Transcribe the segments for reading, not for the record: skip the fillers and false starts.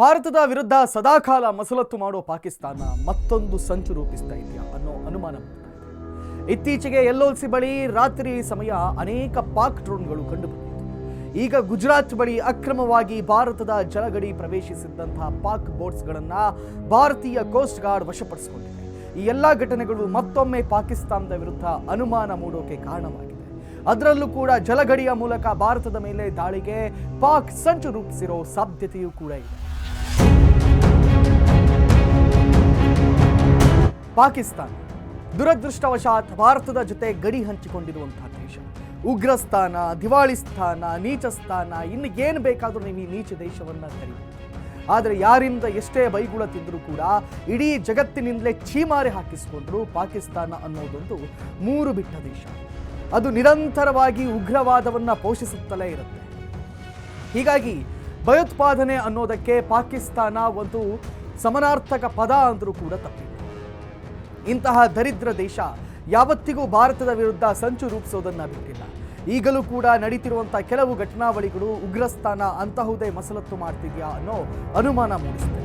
ಭಾರತದ ವಿರುದ್ಧ ಸದಾಕಾಲ ಮಸಲತ್ತು ಮಾಡೋ ಪಾಕಿಸ್ತಾನ ಮತ್ತೊಂದು ಸಂಚು ರೂಪಿಸ್ತಾ ಇದೆಯಾ ಅನ್ನೋ ಅನುಮಾನ ಬರ್ತಾ ಇದೆ. ಇತ್ತೀಚೆಗೆ LOC ಬಳಿ ರಾತ್ರಿ ಸಮಯ ಅನೇಕ ಪಾಕ್ ಡ್ರೋನ್ಗಳು ಕಂಡುಬಂದಿತ್ತು. ಈಗ ಗುಜರಾತ್ ಬಳಿ ಅಕ್ರಮವಾಗಿ ಭಾರತದ ಜಲಗಡಿ ಪ್ರವೇಶಿಸಿದ್ದಂತಹ ಪಾಕ್ ಬೋಟ್ಸ್ಗಳನ್ನ ಭಾರತೀಯ ಕೋಸ್ಟ್ ಗಾರ್ಡ್ ವಶಪಡಿಸಿಕೊಂಡಿದೆ. ಈ ಎಲ್ಲ ಘಟನೆಗಳು ಮತ್ತೊಮ್ಮೆ ಪಾಕಿಸ್ತಾನದ ವಿರುದ್ಧ ಅನುಮಾನ ಮೂಡೋಕೆ ಕಾರಣವಾಗಿದೆ. ಅದರಲ್ಲೂ ಕೂಡ ಜಲಗಡಿಯ ಮೂಲಕ ಭಾರತದ ಮೇಲೆ ದಾಳಿಗೆ ಪಾಕ್ ಸಂಚು ರೂಪಿಸಿರೋ ಸಾಧ್ಯತೆಯೂ ಕೂಡ ಇದೆ. ಪಾಕಿಸ್ತಾನ ದುರದೃಷ್ಟವಶಾತ್ ಭಾರತದ ಜೊತೆ ಗಡಿ ಹಂಚಿಕೊಂಡಿರುವಂತಹ ದೇಶ. ಉಗ್ರಸ್ಥಾನ, ದಿವಾಳಿಸ್ಥಾನ, ನೀಚಸ್ಥಾನ, ಇನ್ನು ಏನು ಬೇಕಾದರೂ ನೀವು ಈ ನೀಚ ದೇಶವನ್ನ ಕರೀಬಹುದು. ಆದರೆ ಯಾರಿಂದ ಎಷ್ಟೇ ಬೈಗುಳ ತಿಂದರೂ ಕೂಡ ಇಡೀ ಜಗತ್ತಿನಿಂದಲೇ ಛೀಮಾರಿ ಹಾಕಿಸಿಕೊಂಡ್ರು ಪಾಕಿಸ್ತಾನ ಅನ್ನೋದೊಂದು ಮೂರು ಬಿಟ್ಟ ದೇಶ. ಅದು ನಿರಂತರವಾಗಿ ಉಗ್ರವಾದವನ್ನ ಪೋಷಿಸುತ್ತಲೇ ಇರುತ್ತೆ. ಹೀಗಾಗಿ ಭಯೋತ್ಪಾದನೆ ಅನ್ನೋದಕ್ಕೆ ಪಾಕಿಸ್ತಾನ ಒಂದು ಸಮನಾರ್ಥಕ ಪದ ಅಂದರೂ ಕೂಡ ತಪ್ಪಿಲ್ಲ. ಇಂತಹ ದರಿದ್ರ ದೇಶ ಯಾವತ್ತಿಗೂ ಭಾರತದ ವಿರುದ್ಧ ಸಂಚು ರೂಪಿಸೋದನ್ನ ಬಿಟ್ಟಿಲ್ಲ. ಈಗಲೂ ಕೂಡ ನಡೀತಿರುವಂತಹ ಕೆಲವು ಘಟನಾವಳಿಗಳು ಉಗ್ರಸ್ಥಾನ ಅಂತಹುದೇ ಮಸಲತ್ತು ಮಾಡ್ತಿದ್ಯಾ ಅನ್ನೋ ಅನುಮಾನ ಮೂಡಿಸುತ್ತೆ.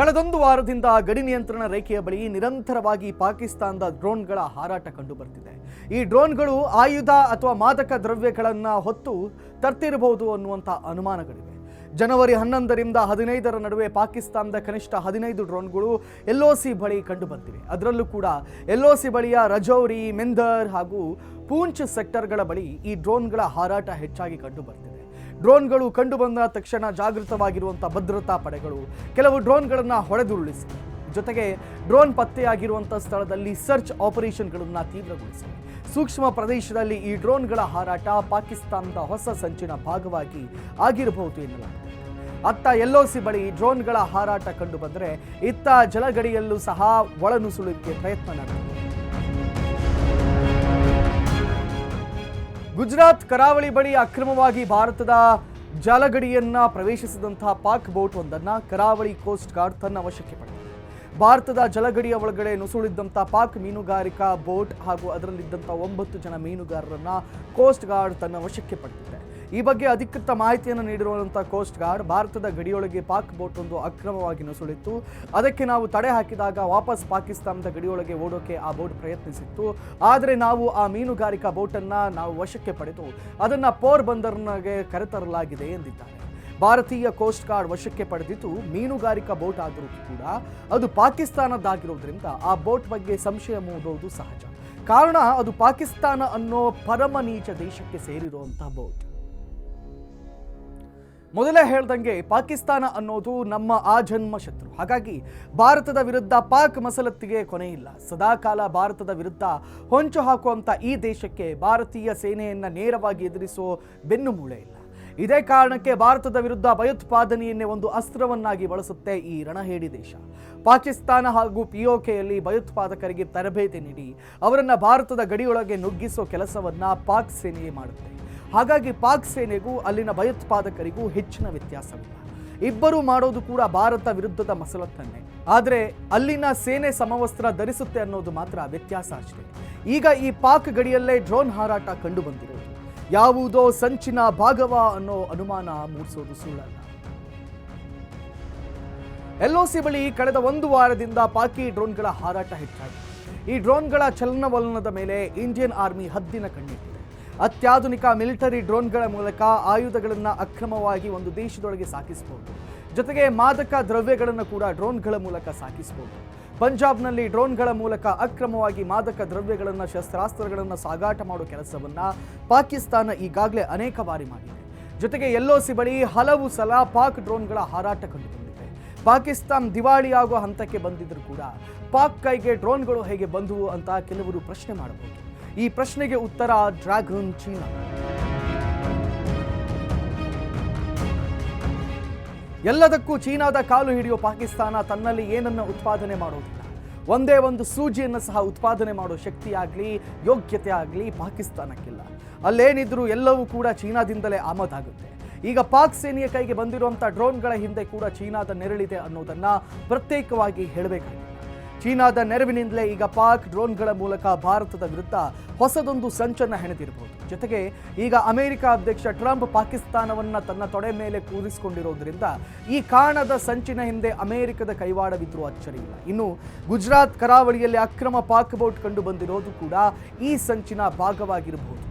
ಕಳೆದೊಂದು ವಾರದಿಂದ ಗಡಿ ನಿಯಂತ್ರಣ ರೇಖೆಯ ಬಳಿ ನಿರಂತರವಾಗಿ ಪಾಕಿಸ್ತಾನದ ಡ್ರೋನ್ಗಳ ಹಾರಾಟ ಕಂಡು ಬರ್ತಿದೆ. ಈ ಡ್ರೋನ್ಗಳು ಆಯುಧ ಅಥವಾ ಮಾದಕ ದ್ರವ್ಯಗಳನ್ನು ಹೊತ್ತು ತರ್ತಿರಬಹುದು ಅನ್ನುವಂಥ ಅನುಮಾನಗಳಿವೆ. ಜನವರಿ 11ರಿಂದ 15ರ ನಡುವೆ ಪಾಕಿಸ್ತಾನದ ಕನಿಷ್ಠ 15 ಡ್ರೋನ್ಗಳು LOC ಬಳಿ ಕಂಡು ಬಂದಿವೆ. ಅದರಲ್ಲೂ ಕೂಡ LOC ಬಳಿಯ ರಜೌರಿ, ಮೆಂದರ್ ಹಾಗೂ ಪೂಂಚ್ ಸೆಕ್ಟರ್ಗಳ ಬಳಿ ಈ ಡ್ರೋನ್ಗಳ ಹಾರಾಟ ಹೆಚ್ಚಾಗಿ ಕಂಡು ಬರ್ತಿದೆ. ಡ್ರೋನ್ಗಳು ಕಂಡು ಬಂದ ತಕ್ಷಣ ಜಾಗೃತವಾಗಿರುವಂಥ ಭದ್ರತಾ ಪಡೆಗಳು ಕೆಲವು ಡ್ರೋನ್ಗಳನ್ನು ಹೊಡೆದುರುಳಿಸಿ, ಜೊತೆಗೆ ಡ್ರೋನ್ ಪತ್ತೆಯಾಗಿರುವಂಥ ಸ್ಥಳದಲ್ಲಿ ಸರ್ಚ್ ಆಪರೇಷನ್ಗಳನ್ನು ತೀವ್ರಗೊಳಿಸಿವೆ. ಸೂಕ್ಷ್ಮ ಪ್ರದೇಶದಲ್ಲಿ ಈ ಡ್ರೋನ್ಗಳ ಹಾರಾಟ ಪಾಕಿಸ್ತಾನದ ಹೊಸ ಸಂಚಿನ ಭಾಗವಾಗಿ ಆಗಿರಬಹುದು ಎನ್ನಲಾಗಿದೆ. ಅತ್ತ LOC ಬಳಿ ಡ್ರೋನ್ಗಳ ಹಾರಾಟ ಕಂಡು ಬಂದರೆ ಇತ್ತ ಜಲಗಡಿಯಲ್ಲೂ ಸಹ ಒಳನುಸುಳಿಕೆ ಪ್ರಯತ್ನ ನಡೆದಿದೆ. ಗುಜರಾತ್ ಕರಾವಳಿ ಬಳಿ ಅಕ್ರಮವಾಗಿ ಭಾರತದ ಜಲಗಡಿಯನ್ನ ಪ್ರವೇಶಿಸಿದಂತಹ ಪಾಕ್ ಬೋಟ್ ಒಂದನ್ನು ಕರಾವಳಿ ಕೋಸ್ಟ್ ಗಾರ್ಡ್ ತನ್ನ ವಶಕ್ಕೆ ಪಡೆದಿದೆ. ಭಾರತದ ಜಲಗಡಿಯ ಒಳಗಡೆ ನುಸುಳಿದ್ದಂಥ ಪಾಕ್ ಮೀನುಗಾರಿಕಾ ಬೋಟ್ ಹಾಗೂ ಅದರಲ್ಲಿದ್ದಂಥ 9 ಜನ ಮೀನುಗಾರರನ್ನ ಕೋಸ್ಟ್ ಗಾರ್ಡ್ ತನ್ನ ವಶಕ್ಕೆ ಪಡೆದಿದೆ. ಈ ಬಗ್ಗೆ ಅಧಿಕೃತ ಮಾಹಿತಿಯನ್ನು ನೀಡಿರುವಂಥ ಕೋಸ್ಟ್ ಗಾರ್ಡ್, ಭಾರತದ ಗಡಿಯೊಳಗೆ ಪಾಕ್ ಬೋಟ್ ಒಂದು ಅಕ್ರಮವಾಗಿ ನುಸುಳಿತ್ತು. ಅದಕ್ಕೆ ನಾವು ತಡೆ ಹಾಕಿದಾಗ ವಾಪಸ್ ಪಾಕಿಸ್ತಾನದ ಗಡಿಯೊಳಗೆ ಓಡೋಕೆ ಆ ಬೋಟ್ ಪ್ರಯತ್ನಿಸಿತ್ತು. ಆದರೆ ನಾವು ಆ ಮೀನುಗಾರಿಕಾ ಬೋಟನ್ನು ನಾವು ವಶಕ್ಕೆ ಪಡೆದು ಅದನ್ನು ಪೋರ್ಬಂದರ್ಗೆ ಕರೆತರಲಾಗಿದೆ ಎಂದಿದ್ದಾರೆ. ಭಾರತೀಯ ಕೋಸ್ಟ್ ಗಾರ್ಡ್ ವಶಕ್ಕೆ ಪಡೆದಿದ್ದು ಮೀನುಗಾರಿಕಾ ಬೋಟ್ ಆದರೂ ಕೂಡ ಅದು ಪಾಕಿಸ್ತಾನದ್ದಾಗಿರೋದ್ರಿಂದ ಆ ಬೋಟ್ ಬಗ್ಗೆ ಸಂಶಯ ಮೂಡುವುದು ಸಹಜ. ಕಾರಣ ಅದು ಪಾಕಿಸ್ತಾನ ಅನ್ನೋ ಪರಮ ನೀಚ ದೇಶಕ್ಕೆ ಸೇರಿರುವಂತಹ ಬೋಟ್. ಮೊದಲೇ ಹೇಳ್ದಂಗೆ ಪಾಕಿಸ್ತಾನ ಅನ್ನೋದು ನಮ್ಮ ಆಜನ್ಮ ಶತ್ರು. ಹಾಗಾಗಿ ಭಾರತದ ವಿರುದ್ಧ ಪಾಕ್ ಮಸಲತ್ತಿಗೆ ಕೊನೆ ಇಲ್ಲ. ಸದಾಕಾಲ ಭಾರತದ ವಿರುದ್ಧ ಹೊಂಚು ಹಾಕುವಂಥ ಈ ದೇಶಕ್ಕೆ ಭಾರತೀಯ ಸೇನೆಯನ್ನು ನೇರವಾಗಿ ಎದುರಿಸೋ ಬೆನ್ನು ಮೂಳೆ ಇಲ್ಲ. ಇದೇ ಕಾರಣಕ್ಕೆ ಭಾರತದ ವಿರುದ್ಧ ಭಯೋತ್ಪಾದನೆಯನ್ನೇ ಒಂದು ಅಸ್ತ್ರವನ್ನಾಗಿ ಬಳಸುತ್ತೆ ಈ ರಣಹೇಡಿ ದೇಶ. ಪಾಕಿಸ್ತಾನ ಹಾಗೂ POKಯಲ್ಲಿ ಭಯೋತ್ಪಾದಕರಿಗೆ ತರಬೇತಿ ನೀಡಿ ಅವರನ್ನು ಭಾರತದ ಗಡಿಯೊಳಗೆ ನುಗ್ಗಿಸೋ ಕೆಲಸವನ್ನ ಪಾಕ್ ಸೇನೆಯೇ ಮಾಡುತ್ತೆ. ಹಾಗಾಗಿ ಪಾಕ್ ಸೇನೆಗೂ ಅಲ್ಲಿನ ಭಯೋತ್ಪಾದಕರಿಗೂ ಹೆಚ್ಚಿನ ವ್ಯತ್ಯಾಸವಿಲ್ಲ. ಇಬ್ಬರೂ ಮಾಡೋದು ಕೂಡ ಭಾರತ ವಿರುದ್ಧದ ಮಸಲತ್ತನ್ನೇ. ಆದರೆ ಅಲ್ಲಿನ ಸೇನೆ ಸಮವಸ್ತ್ರ ಧರಿಸುತ್ತೆ ಅನ್ನೋದು ಮಾತ್ರ ವ್ಯತ್ಯಾಸ ಅಷ್ಟೇ. ಈಗ ಈ ಪಾಕ್ ಗಡಿಯಲ್ಲೇ ಡ್ರೋನ್ ಹಾರಾಟ ಕಂಡು ಬಂದಿರೋದು ಯಾವುದೋ ಸಂಚಿನ ಭಾಗವ ಅನ್ನೋ ಅನುಮಾನ ಮೂಡಿಸೋದು ಸುಳ್ಳಲ್ಲ. LOC ಬಳಿ ಕಳೆದ 1 ವಾರದಿಂದ ಪಾಕಿ ಡ್ರೋನ್ಗಳ ಹಾರಾಟ ಹೆಚ್ಚಾಗಿದೆ. ಈ ಡ್ರೋನ್ಗಳ ಚಲನವಲನದ ಮೇಲೆ ಇಂಡಿಯನ್ ಆರ್ಮಿ ಹದ್ದಿನ ಕಣ್ಣಿಟ್ಟಿದೆ. ಅತ್ಯಾಧುನಿಕ ಮಿಲಿಟರಿ ಡ್ರೋನ್ಗಳ ಮೂಲಕ ಆಯುಧಗಳನ್ನು ಅಕ್ರಮವಾಗಿ ಒಂದು ದೇಶದೊಳಗೆ ಸಾಗಿಸಬಹುದು. ಜೊತೆಗೆ ಮಾದಕ ದ್ರವ್ಯಗಳನ್ನು ಕೂಡ ಡ್ರೋನ್ಗಳ ಮೂಲಕ ಸಾಗಿಸಬಹುದು. ಪಂಜಾಬ್ನಲ್ಲಿ ಡ್ರೋನ್ಗಳ ಮೂಲಕ ಅಕ್ರಮವಾಗಿ ಮಾದಕ ದ್ರವ್ಯಗಳನ್ನು, ಶಸ್ತ್ರಾಸ್ತ್ರಗಳನ್ನು ಸಾಗಾಟ ಮಾಡೋ ಕೆಲಸವನ್ನ ಪಾಕಿಸ್ತಾನ ಈಗಾಗಲೇ ಅನೇಕ ಬಾರಿ ಮಾಡಿದೆ. ಜೊತೆಗೆ LOC ಬಳಿ ಹಲವು ಸಲ ಪಾಕ್ ಡ್ರೋನ್ಗಳ ಹಾರಾಟ ಕಂಡುಬಂದಿದೆ. ಪಾಕಿಸ್ತಾನ ದಿವಾಳಿಯಾಗುವ ಹಂತಕ್ಕೆ ಬಂದಿದ್ದರೂ ಕೂಡ ಪಾಕ್ ಕೈಗೆ ಡ್ರೋನ್ಗಳು ಹೇಗೆ ಬಂದವು ಅಂತ ಕೆಲವರು ಪ್ರಶ್ನೆ ಮಾಡಬಹುದು. ಈ ಪ್ರಶ್ನೆಗೆ ಉತ್ತರ ಡ್ರ್ಯಾಗನ್ ಚೀನಾ. ಎಲ್ಲದಕ್ಕೂ ಚೀನಾದ ಕಾಲು ಹಿಡಿಯೋ ಪಾಕಿಸ್ತಾನ ತನ್ನಲ್ಲಿ ಏನನ್ನ ಉತ್ಪಾದನೆ ಮಾಡೋದಿಲ್ಲ. ಒಂದೇ ಒಂದು ಸೂಜಿಯನ್ನು ಸಹ ಉತ್ಪಾದನೆ ಮಾಡೋ ಶಕ್ತಿ ಆಗಲಿ ಯೋಗ್ಯತೆ ಆಗಲಿ ಪಾಕಿಸ್ತಾನಕ್ಕಿಲ್ಲ. ಅಲ್ಲೇನಿದ್ರೂ ಎಲ್ಲವೂ ಕೂಡ ಚೀನಾದಿಂದಲೇ ಆಮದಾಗುತ್ತೆ. ಈಗ ಪಾಕ್ ಸೇನೆಯ ಕೈಗೆ ಬಂದಿರುವಂಥ ಡ್ರೋನ್ಗಳ ಹಿಂದೆ ಕೂಡ ಚೀನಾದ ನೆರಳಿದೆ ಅನ್ನೋದನ್ನ ಪ್ರತ್ಯೇಕವಾಗಿ ಹೇಳಬೇಕಾಗಿದೆ. ಚೀನಾದ ನೆರವಿನಿಂದಲೇ ಈಗ ಪಾಕ್ ಡ್ರೋನ್ಗಳ ಮೂಲಕ ಭಾರತದ ವಿರುದ್ಧ ಹೊಸದೊಂದು ಸಂಚನ್ನು ಹೆಣೆದಿರಬಹುದು. ಜೊತೆಗೆ ಈಗ ಅಮೆರಿಕ ಅಧ್ಯಕ್ಷ ಟ್ರಂಪ್ ಪಾಕಿಸ್ತಾನವನ್ನ ತನ್ನ ತೊಡೆ ಮೇಲೆ ಕೂರಿಸಿಕೊಂಡಿರೋದ್ರಿಂದ ಈ ಕಾಣದ ಸಂಚಿನ ಹಿಂದೆ ಅಮೆರಿಕದ ಕೈವಾಡವಿದ್ರೂ ಅಚ್ಚರಿ ಇಲ್ಲ. ಇನ್ನು ಗುಜರಾತ್ ಕರಾವಳಿಯಲ್ಲಿ ಅಕ್ರಮ ಪಾಕ್ ಬೋಟ್ ಕಂಡು ಬಂದಿರೋದು ಕೂಡ ಈ ಸಂಚಿನ ಭಾಗವಾಗಿರಬಹುದು.